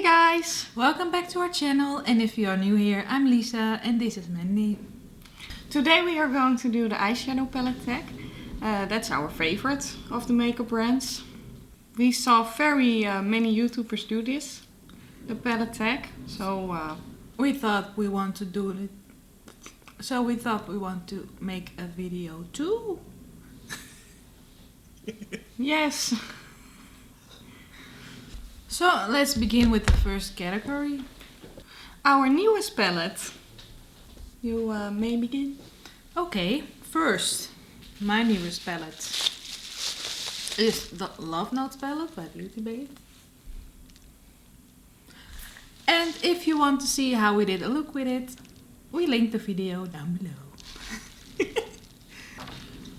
Hey guys! Welcome back to our channel, and if you are new here, I'm Lisa and this is Mandy. Today we are going to do the eyeshadow palette tag. That's our favorite of the makeup brands. We saw very many YouTubers do this, the palette tag, so we thought we want to do it. So we thought we want to make a video too. Yes! So let's begin with the first category. Our newest palette. You may begin. Okay, first, my newest palette is the Love Notes palette by Beauty Bay. And if you want to see how we did a look with it, we link the video down below.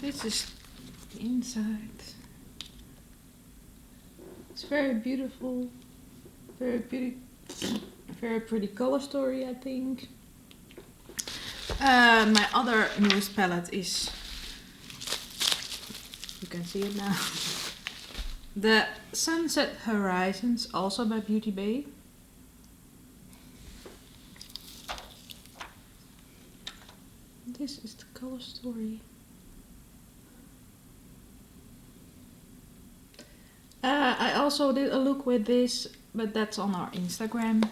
This is the inside. It's very beautiful, very pretty color story, I think. My other newest palette is, you can see it now, the Sunset Horizons, also by Beauty Bay. This is the color story. I also did a look with this, but that's on our Instagram.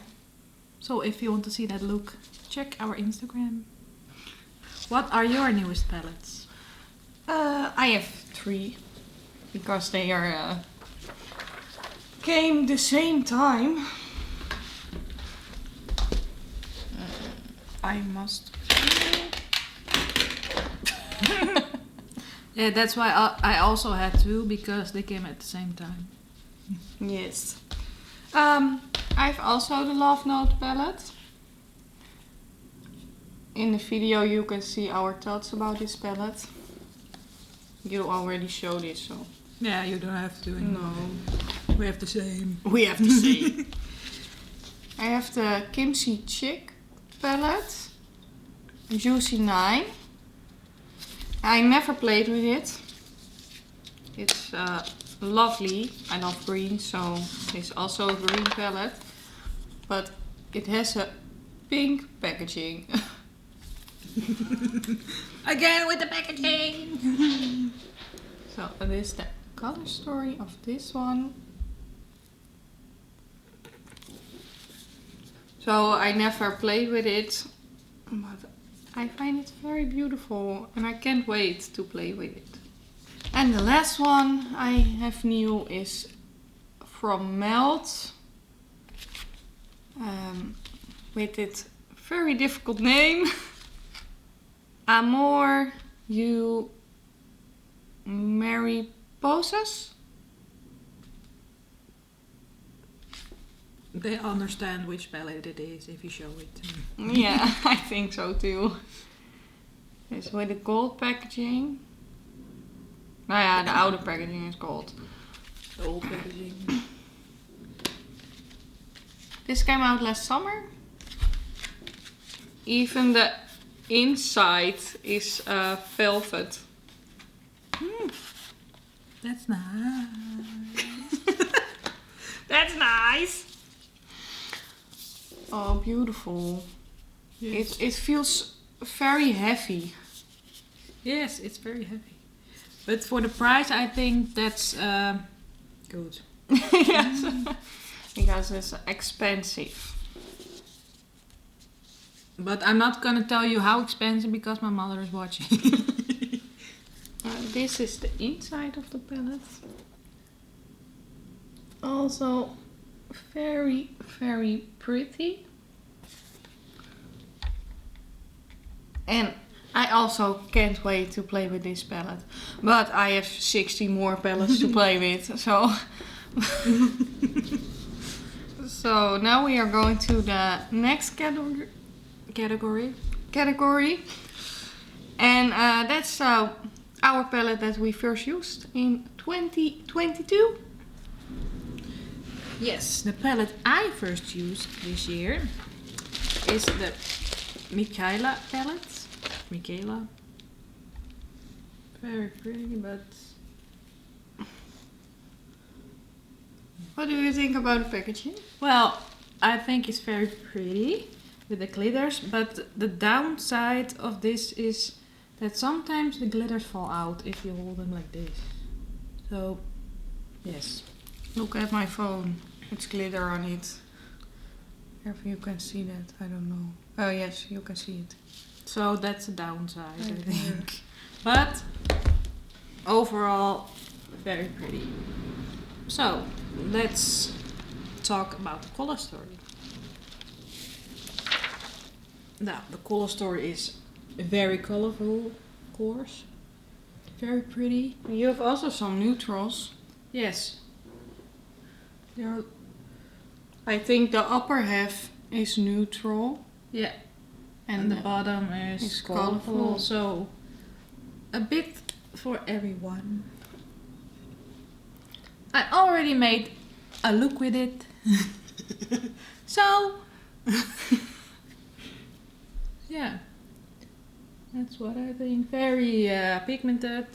So if you want to see that look, check our Instagram. What are your newest palettes? I have 3, because they are came the same time. I must. Yeah, that's why I also had 2, because they came at the same time. Yes. I've also the Love Note palette. In the video you can see our thoughts about this palette. You already showed it, so... Yeah, you don't have to anymore. No. We have the same. We have the same. I have the Kimchi Chick palette. Juicy 9. I never played with it. It's lovely. I love green, so it's also a green palette. But it has a pink packaging. Again with the packaging! So this is the color story of this one. So I never played with it, but I find it very beautiful and I can't wait to play with it. And the last one I have new is from Melt. With its very difficult name. Amor You Mariposas. They understand which palette it is if you show it to them. Yeah, I think so too. It's with the gold packaging. Nou ja, de oude packaging is gold. The old packaging. This came out last summer. Even the inside is velvet. That's nice. That's nice. Oh, beautiful. Yes. It feels very heavy. Yes, it's very heavy. But for the price, I think that's good. Yes. Because it's expensive. But I'm not gonna tell you how expensive because my mother is watching. This is the inside of the palette. Also very, very pretty. And I also can't wait to play with this palette. But I have 60 more palettes to play with, so... So now we are going to the next category. And that's our palette that we first used in 2022. Yes, the palette I first used this year is the Michaela palette. Michaela. Very pretty, but... What do you think about the packaging? Well, I think it's very pretty with the glitters, but the downside of this is that sometimes the glitters fall out if you hold them like this. So, yes. Look at my phone. It's glitter on it. If you can see that, I don't know. Oh yes, you can see it. So that's a downside, I think. But overall, very pretty. So, let's talk about the color story. Now, the color story is very colorful, of course. Very pretty. You have also some neutrals. Yes. They're, I think the upper half is neutral. yeah. And the bottom is colorful. So, a bit for everyone. I already made a look with it. So, yeah. That's what I think. Very pigmented.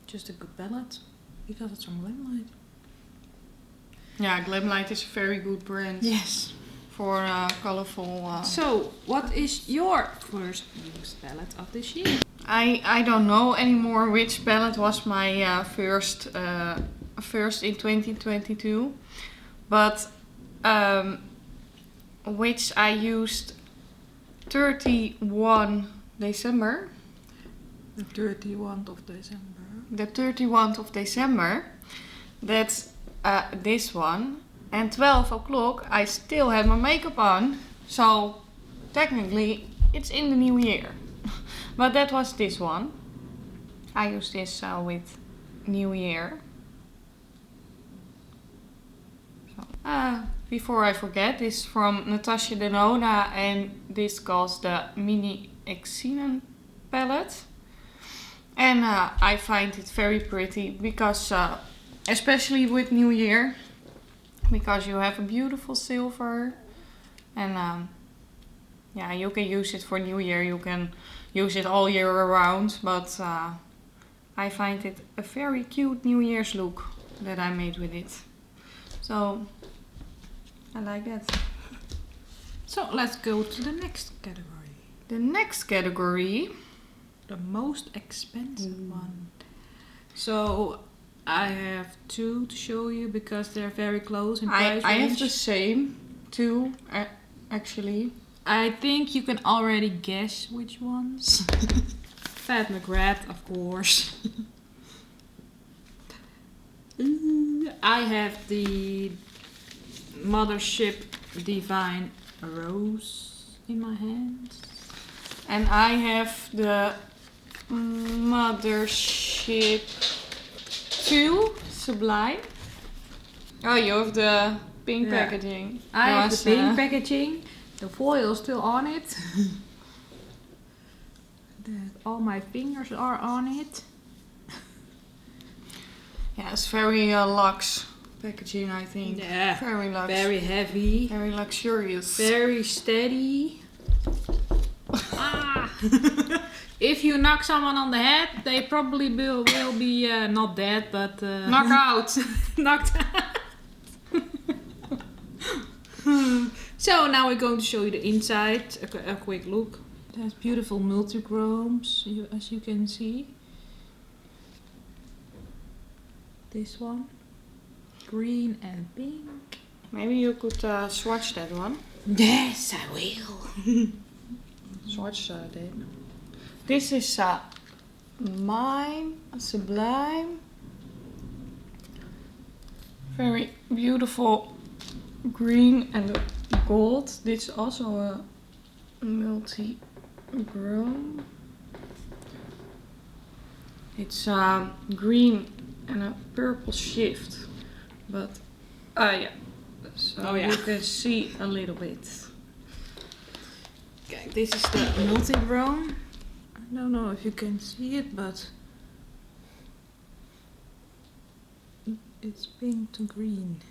Just a good palette. Because it's from Limelight. Yeah, Glamlight is a very good brand. Yes. For colorful. So, what is your first used palette of this year? I don't know anymore which palette was my first in 2022, but which I used 31 December. The 31st of December. The 31st of December. That's this one. And 12 o'clock I still had my makeup on. So technically it's in the new year. But that was this one. I used this with New Year. So, before I forget, this is from Natasha Denona and this calls the Mini Excinon palette. And I find it very pretty because, especially with New Year, because you have a beautiful silver and yeah, you can use it for New Year, you can use it all year around, but I find it a very cute New Year's look that I made with it. So I like that. So let's go to the next category. The next category, the most expensive one. So I have two to show you because they're very close in price I range. have the same two actually. I think you can already guess which ones. Fat McGrath, of course. I have the Mothership Divine Rose in my hands. And I have the Mothership 2 Sublime. Oh, you have the pink packaging. I have the pink packaging. The foil is still on it. All my fingers are on it. Yeah, it's very luxe packaging, I think. Yeah, very luxe. Very heavy. Very luxurious. Very steady. Ah! If you knock someone on the head, they probably will be not dead, but knock out. Knocked out. So now we're going to show you the inside. A quick look. It has beautiful multi-chromes, as you can see. This one, green and pink. Maybe you could swatch that one. Yes, I will. Swatch that. This is mine, Sublime. Very beautiful green and gold. This is also a multi-chrome. It's green and a purple shift, but yeah, so you can see a little bit. Okay, this is the multi-chrome. I don't know if you can see it, but it's pink to green.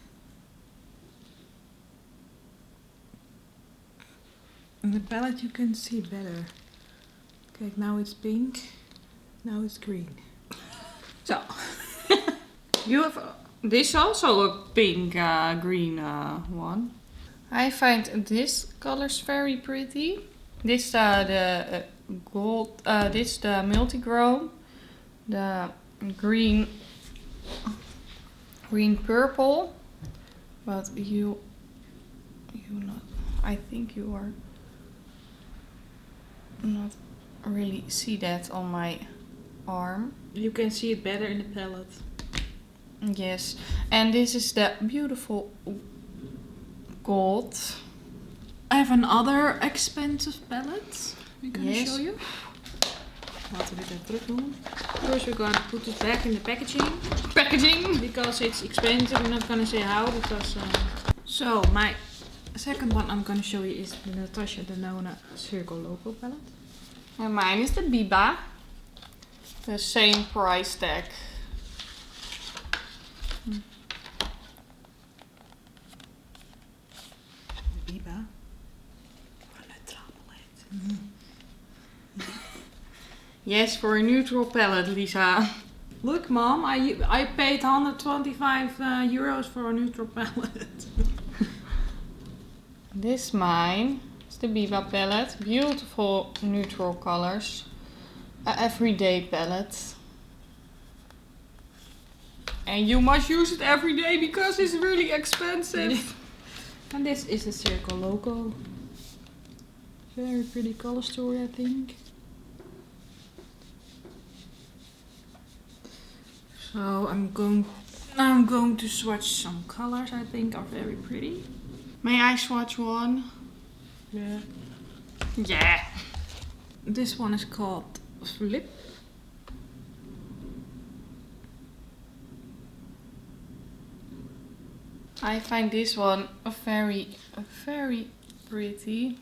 In the palette you can see better. Okay, now it's pink, now it's green. So, You have This is also a pink green one. I find this colors very pretty. This the gold. This the multi-chrome. The green purple. But you not. I think you are not really see that on my arm. You can see it better in the palette. Yes, and this is the beautiful gold. I have another expensive palette. I'm gonna show you. Laten we dit even terug doen. First we're gonna put it back in the packaging. Because it's expensive. I'm not gonna say how because... So my second one I'm gonna show you is the Natasha Denona Circle Logo palette. And mine is the Biba. The same price tag. Biba. Voor een neutraal palet. Yes, for a neutral palette, Lisa. Look, Mom, I paid 125 euros for a neutral palette. This mine is the Biba palette. Beautiful neutral colors. A everyday palette. And you must use it every day because it's really expensive. And this is the Circle logo. Very pretty color story, I think. So I'm going to swatch some colors I think are very pretty. May I swatch one? Yeah. Yeah. This one is called Flip. I find this one very pretty.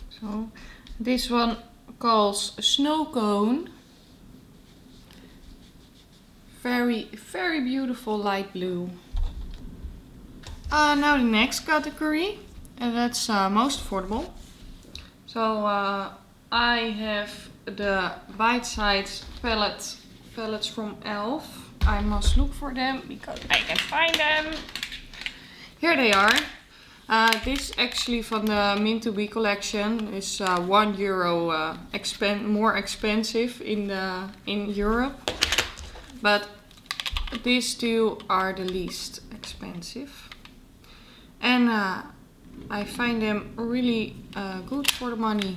So this one calls Snow Cone. Very beautiful light blue. Now the next category, and that's most affordable. So I have the bite-sized palettes from ELF. I must look for them because I can find them. Here they are. This actually from the Mint to Be collection is €1 more expensive in Europe, but these two are the least expensive, and I find them really good for the money.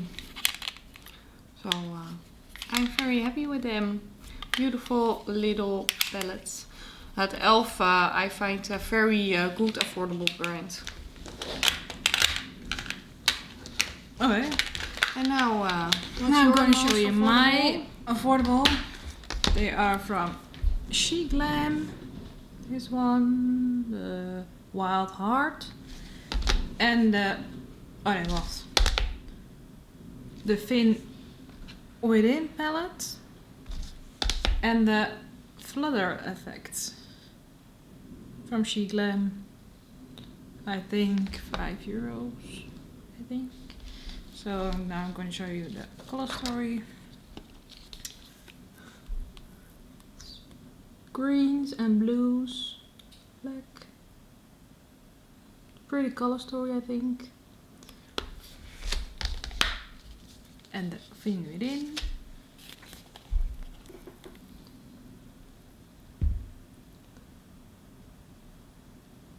So I'm very happy with them. Beautiful little palettes. At ELF I find a very good affordable brand. Okay. And now I'm going to show you my affordable. They are from COLLAB. This one, the Wild Heart, and the the Fin Within palette, and the Flutter Effects from COLLAB. I think €5. I think. So now I'm going to show you the color story. Greens and blues, black. Pretty color story, I think. And the Fin Within.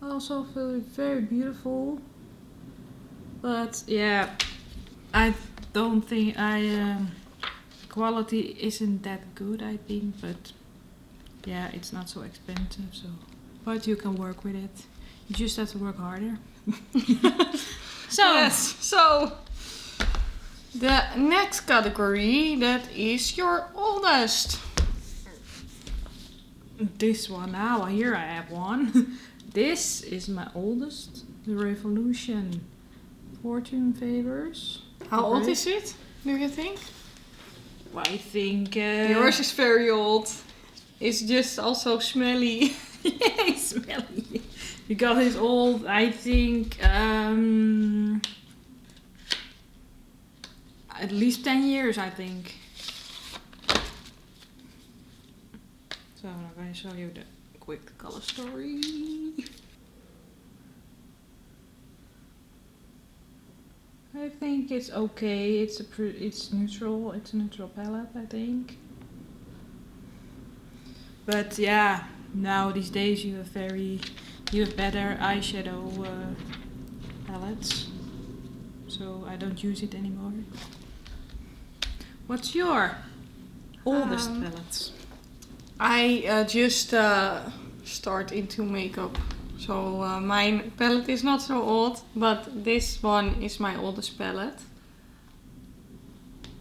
Also feel very beautiful, but yeah, I don't think quality isn't that good, I think, but yeah, it's not so expensive, so but you can work with it. You just have to work harder. So yes, so the next category, that is your oldest. This one now, here I have one. This is my oldest, the Revolution Fortune Favors. How old is it, do you think? Well, I think yours is very old. It's just also smelly. Yeah, smelly. Because it's old, I think at least 10 years, I think. So I'm going to show you the quick color story. I think it's okay. It's neutral. It's a neutral palette, I think. But yeah, now these days you have better eyeshadow palettes. So I don't use it anymore. What's your oldest palettes? I just start into makeup. So my palette is not so old, but this one is my oldest palette.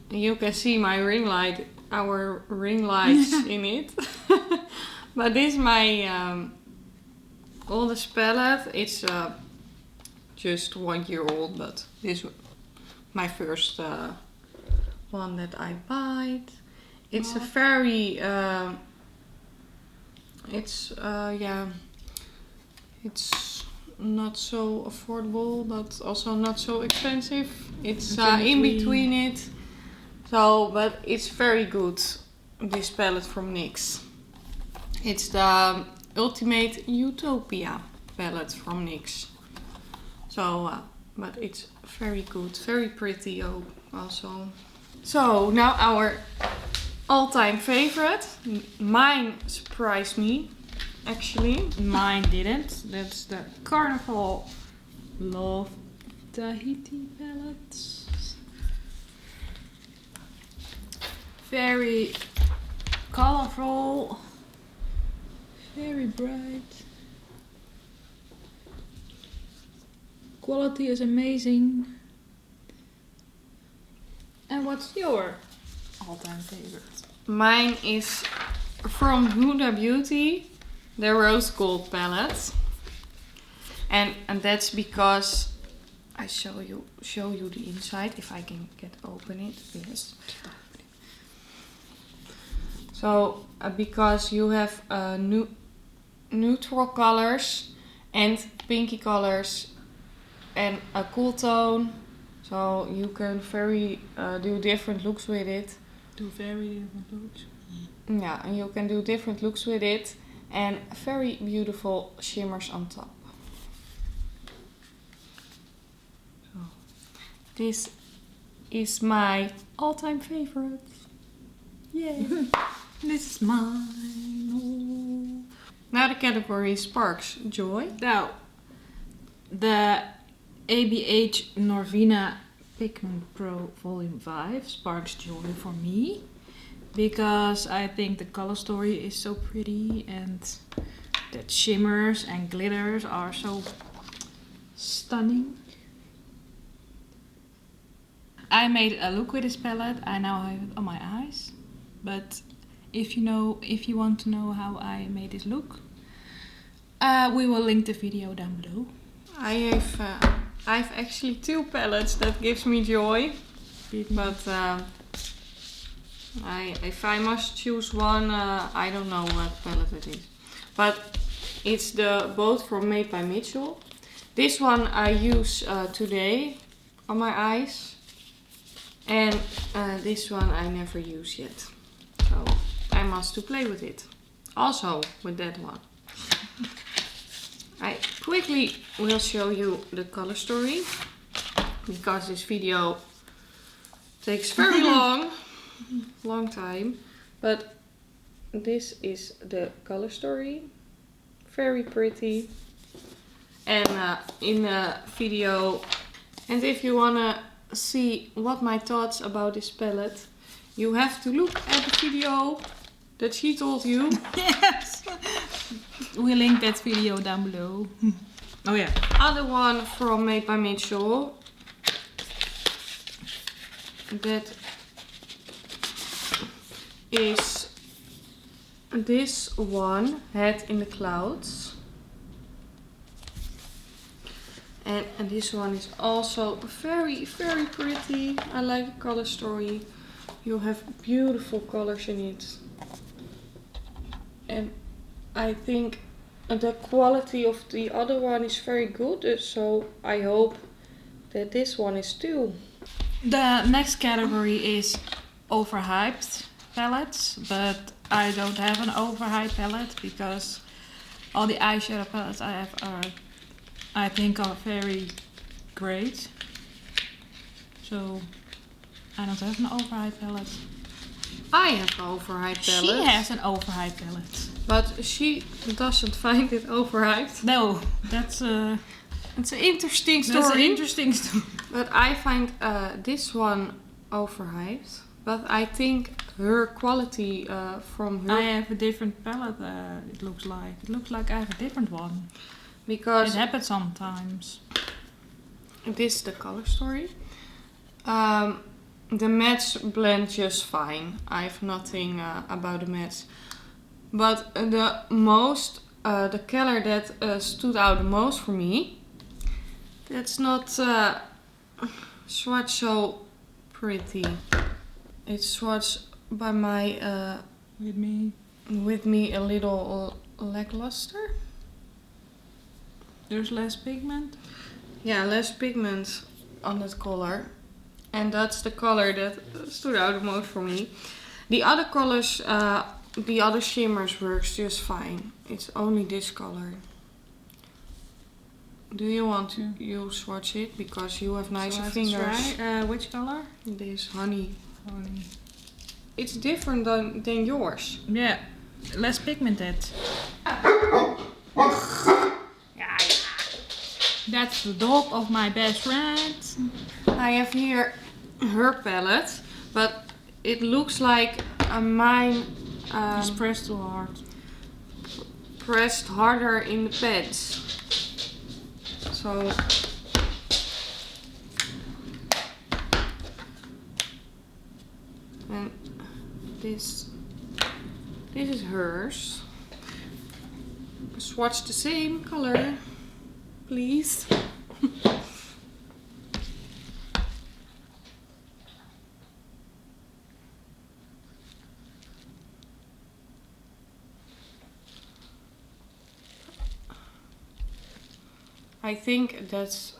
And you can see my ring light, our ring lights in it. But this is my oldest palette. It's just 1 year old, but this is my first one that I bought. It's a very, it's not so affordable, but also not so expensive. It's in between it. So, but it's very good, this palette from NYX. It's the Ultimate Utopia palette from NYX. So, but it's very good, very pretty also. So, now our all-time favorite. Mine surprised me, actually. Mine didn't. That's the Carnival Love Tahiti palette. Very colorful, very bright. Quality is amazing. And what's your all-time favorite? Mine is from Huda Beauty, the Rose Gold palette. And that's because I show you the inside, if I can open it. Yes. So because you have neutral colors and pinky colors and a cool tone, so you can do different looks with it. Do very different looks. Yeah, and you can do different looks with it, and very beautiful shimmers on top. So this is my all-time favorite. Yay! This is mine. Oh. Now the category is Sparks Joy. Now, the ABH Norvina Pigment Pro Volume 5 sparks joy for me, because I think the color story is so pretty and that shimmers and glitters are so stunning. I made a look with this palette. I now have it on my eyes, but if you want to know how I made this look, we will link the video down below. I have actually 2 palettes that gives me joy, but if I must choose one, I don't know what palette it is. But it's both from Made by Mitchell. This one I use today on my eyes, and this one I never use yet. So I must play with it. Also with that one. I quickly will show you the color story, because this video takes very long time. But this is the color story, very pretty, and in the video. And if you wanna see what my thoughts about this palette, you have to look at the video that she told you. Yes! We link that video down below. Oh yeah. Other one from Made by Mitchell. That is this one, Head in the Clouds. And this one is also very, very pretty. I like the color story. You have beautiful colors in it. And I think the quality of the other one is very good, so I hope that this one is too. The next category is overhyped palettes, but I don't have an overhyped palette because All the eyeshadow palettes I have are, I think, are very great. So I don't have an OVERHYPED palette. I have an OVERHYPED palette. She has an OVERHYPED palette. But she doesn't find it overhyped. No, that's it's an interesting story. That's an interesting story. But I find this one overhyped. But I think her quality from her... I have a different palette, it looks like. It looks like I have a different one. Because... It happens sometimes. This is the color story. The mattes blend just fine. I have nothing about the mattes. But the color that stood out the most for me, that's not swatched so pretty. It's swatched by my with me a little lackluster. There's less pigment. Yeah, less pigment on that color, and that's the color that stood out the most for me. The other colors, the other shimmers works just fine. It's only this color. Do you want to you swatch it because you have nicer fingers? Try. Which color? This honey. Honey. It's different than yours. Yeah, less pigmented. That's the dog of my best friend. I have here her palette, but it looks like mine It's pressed too hard. Pressed harder in the pads. So and this is hers. Swatch the same color, please. I think that's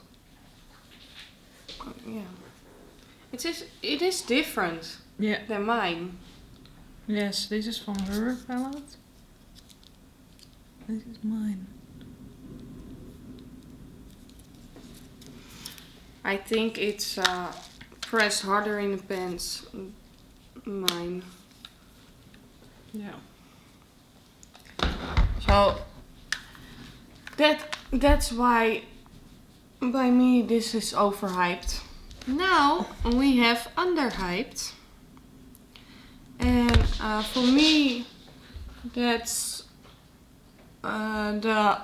yeah. It is different than mine. Yes, this is from her palette. This is mine. I think it's pressed harder in the pens. Mine. Yeah. So that's why by me this is overhyped. Now we have underhyped, and for me that's the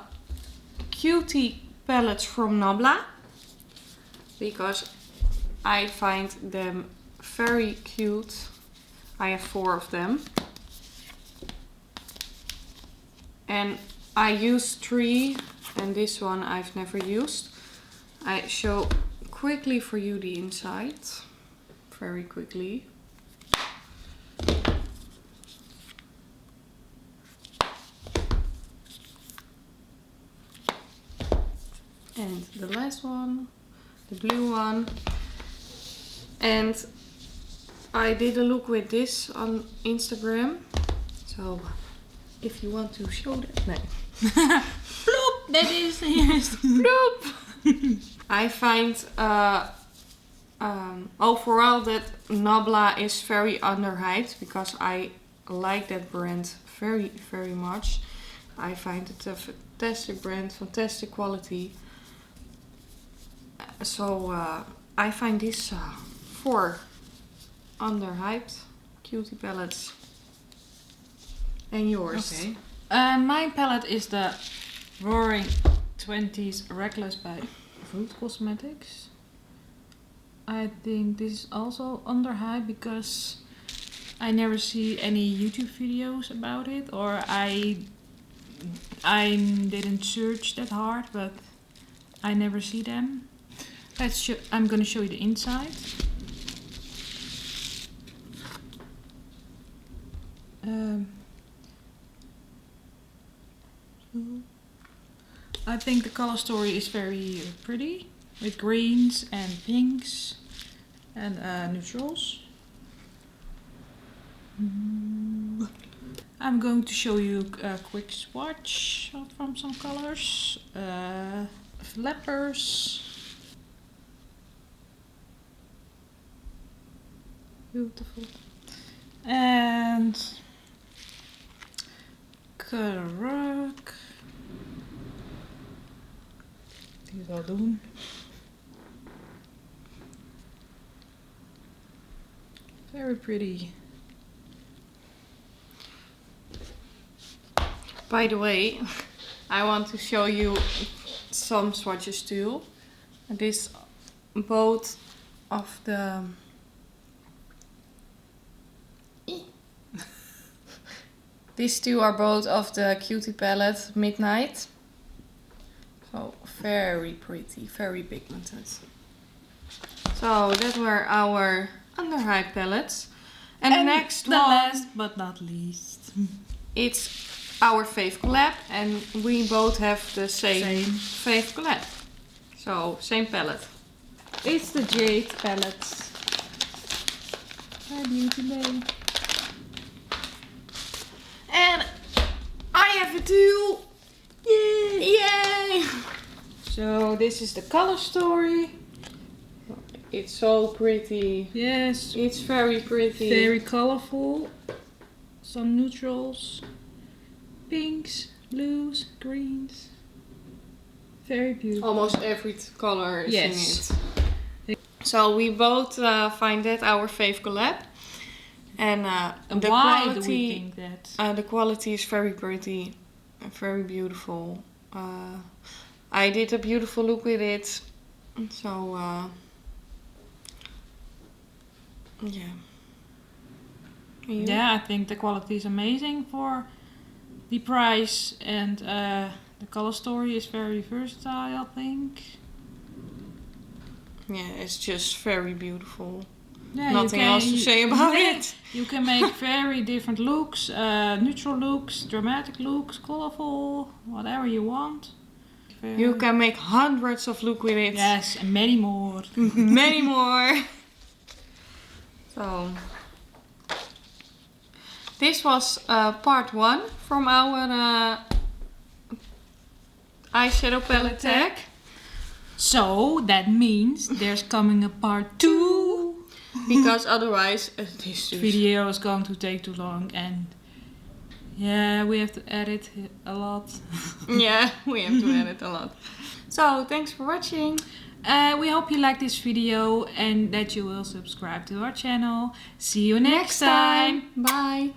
Cutie palettes from Nabla, because I find them very cute. I have 4 of them, and I used 3, and this one I've never used. I show quickly for you the inside, very quickly. And the last one, the blue one. And I did a look with this on Instagram. So if you want to show that, no. Bloop! That is yes. Bloop! I find overall that Nabla is very underhyped, because I like that brand very, very much. I find it a fantastic brand, fantastic quality. So I find this 4 underhyped Cutie palettes. And yours? Okay. My palette is the Roaring 20s Reckless by Fruit Cosmetics. I think this is also underhyped because I never see any YouTube videos about it, or I didn't search that hard, but I never see them. I'm gonna show you the inside. I think the color story is very pretty, with greens and pinks and neutrals. I'm going to show you a quick swatch from some colors. Flappers. Beautiful. And Karak. Die zal doen. Very pretty. By the way, I want to show you some swatches too. This both of the these two are both of the Cutie palette Midnight. So very pretty, very pigmented. So that were our UNDERHYPED palettes. And the next the one, last but not least, it's our FAVE collab, and we both have the same FAVE collab. So same palette. it's the Jade palettes. By Beauty Bay. And I have it too! Yay! Yay! So this is the color story. It's so pretty. Yes, It's very pretty. very colorful. Some neutrals, pinks, blues, greens. Very beautiful. Almost every color is Yes. in it. So we both find that our FAVE collab. And And the why quality, do we think that? the quality is very pretty and very beautiful. I did a beautiful look with it. So yeah. You? Yeah, I think the quality is amazing for the price, and the color story is very versatile, I think. Yeah, it's just very beautiful. Yeah, Nothing else to say about it. You can make very different looks, neutral looks, dramatic looks, colorful, whatever you want. You can make hundreds of looks with it. Yes, and many more. Many more. So this was part 1 from our eyeshadow palette tag. So that means there's coming a part 2. Because otherwise this Video is going to take too long, and yeah, we have to edit a lot. Yeah, we have to edit a lot. So thanks for watching. We hope you like this video and that you will subscribe to our channel. See you next time. Bye.